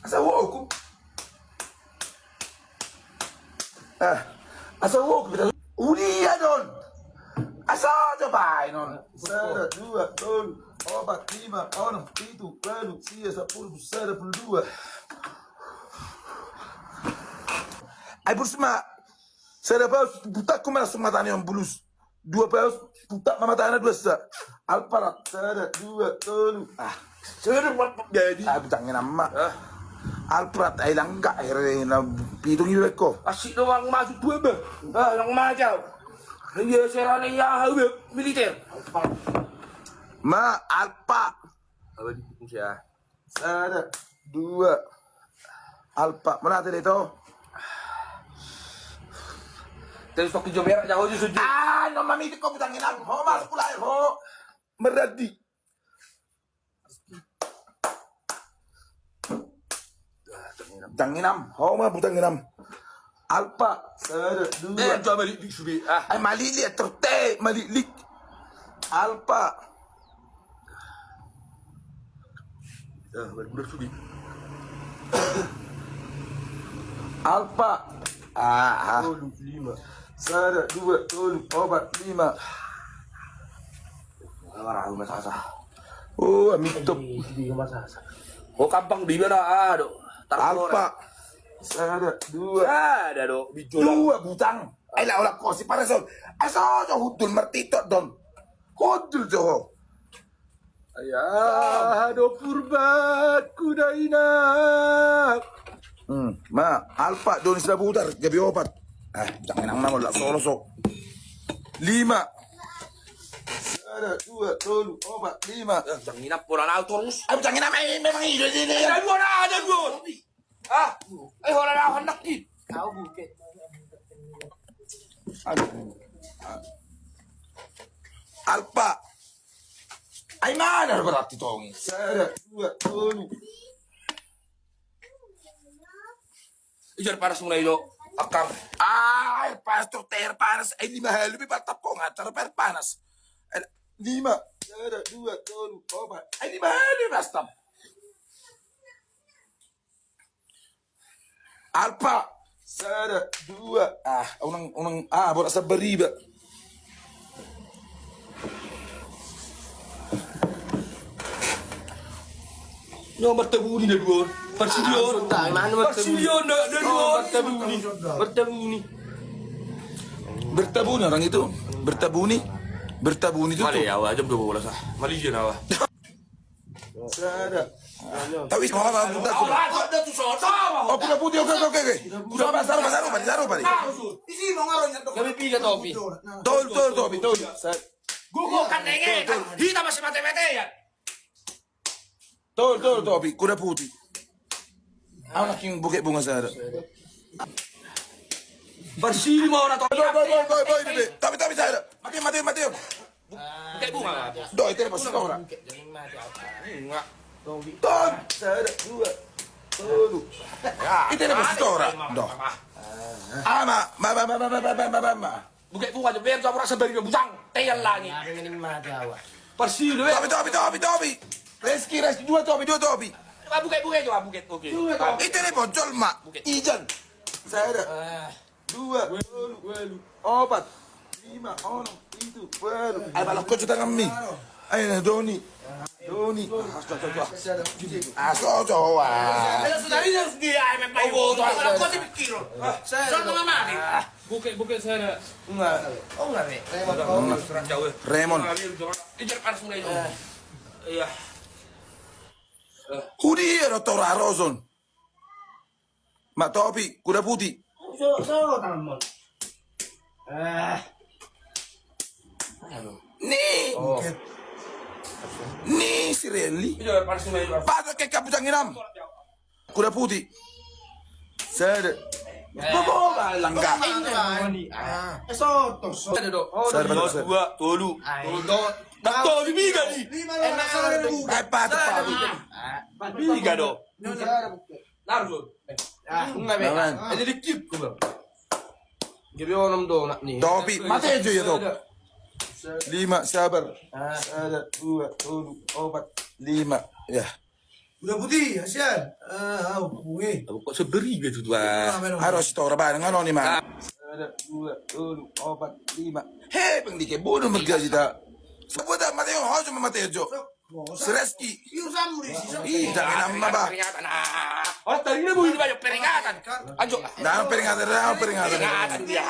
Asa woku. Asa woku kita. Ulia don. Asa coba non. 1, 2, 3, 4, 5, 6, 7, 8, 9, 10, 11, 12. Ai bersama. Saya dapat buta kumala sumatanya yang bulus. 2 paus buta mamatanya 2 sa. Alparat. 1, 2, 3. Saya jadi. Butangin nama. Alprat ay langga na pitong iwek ko. Asik doang masuk dua be. Yang macam. Dia serane ya militer. Ma alpa. Apa di Indonesia? 1, 2. Alpa. Mana tadi itu? Terus waktu jomer jauh je sujud. No mami ko butangin ako. Ho masuk pula ho. Meradi. Tanginam, ho ma butanginam. Alpa, 1, 2. Coba di subi. Ay malili trote, malilik. Alpa. Benar subi. Alpa. 5. 1, 2, 3, 4, 5. Marah masasa. Oh, amitop. Hindi ka masasa. Oh, kampang di mana? Alpa. 1, 2. Ada do. Bijola. 2 butang. Ay la ola ko si para son. Aso jo hudul martito don. Hudul jo. Ayah, do purbat kudaina. Ma, alpa don sudah putar gabi opat. Jangan nang nang la solo sok. 5. 1, 2, 3, 4, 5. Jangan nginap pula na terus. Ay jangan na memang hidup ini. Ada dua na, ada dua. Orang na hendak di. Tahu bukit. Alpa. Ay mana berarti tongi. 1, 2, 3. Ijar panas mulai do. Akam. Ay, pastor ter panas. Ay 5 lebih patap ko nga ter panas. 5. 1, 2, 3, 4. Ay 5 lebih pastor. Alpa. 1, 2. Unang bola sa bariba. Nomor tabuni na dua. Persilyon. Persilyon na dua. Bertabuni. Bertabuni orang itu. Bertabuni. Bertabuni itu. Mali awa jam 12 ah. Mali je awa. Tapi semua apa buta tuh. Ada tu soto. Oh, kuda putih oke. Sabar. Isi mau ngaronya dong. Kami piga topi. Tol. Gugu kan nenge. Kita masih mate-mate ya. Tol, topi, kuda putih. Anak yang bukit bunga sana. Bersih mau na topi. Boy, tapi saya. Mati. Bukit bunga. Doi, itu pasti orang. Jangan mati apa. Enggak. Ton, saya 2. Itu pasti orang. Doh. Ma. Bukit bunga je biar sama rasa dari bujang. Teyal lagi. Jangan mati apa. Bersih lu. Topi. Reski 2 topi. Bukit coba bukit. Oke. Itu bocol, mak. Ijan. Saya 2, 4, 5, 6, 7. Ay balak ko sa kami. Ay na Doni. Aso. Ayo sudah ini harus dia memang. Oh, kalau kau sih pikir. Saya tengah mati. Bukit saya. Enggak. Oh enggak nih. Serang jauh. Remon. Ijar panas mulai. Iya. Hudi rotora rozon. Ma topi, kuda putih. So tamon. Ni Sirelli. Ijar panas mulai. Pato ke kaputanginam. Kuda putih. Sada. Bobo langga. Soto. Ada do. Sir, Dua, tolu. Betul, bibiga nih. Enak sekali. Ay pato. Bibiga do. Langsung. Enggak be. Ini dikit tuh. Gabi onam do nak nih. Topi, mati aja ya top. 5, sabar. 1, 2, 3, 4, 5. Ya. Udah putih, Asian. Weh. Kok seberi gitu tuh, ah. Harus tora bareng ano ni ma. 1, 2, 3, 4, 5. Hei, pengdike bodoh merga kita. Sebuah Mateo, hojo Mateo Jo. Sereski. Io samu di Ih, jangan nama ba. Peringatan. Oh, tadi na buhay ba yung peringatan? Anjo. Nah, peringatan. Peringatan dia.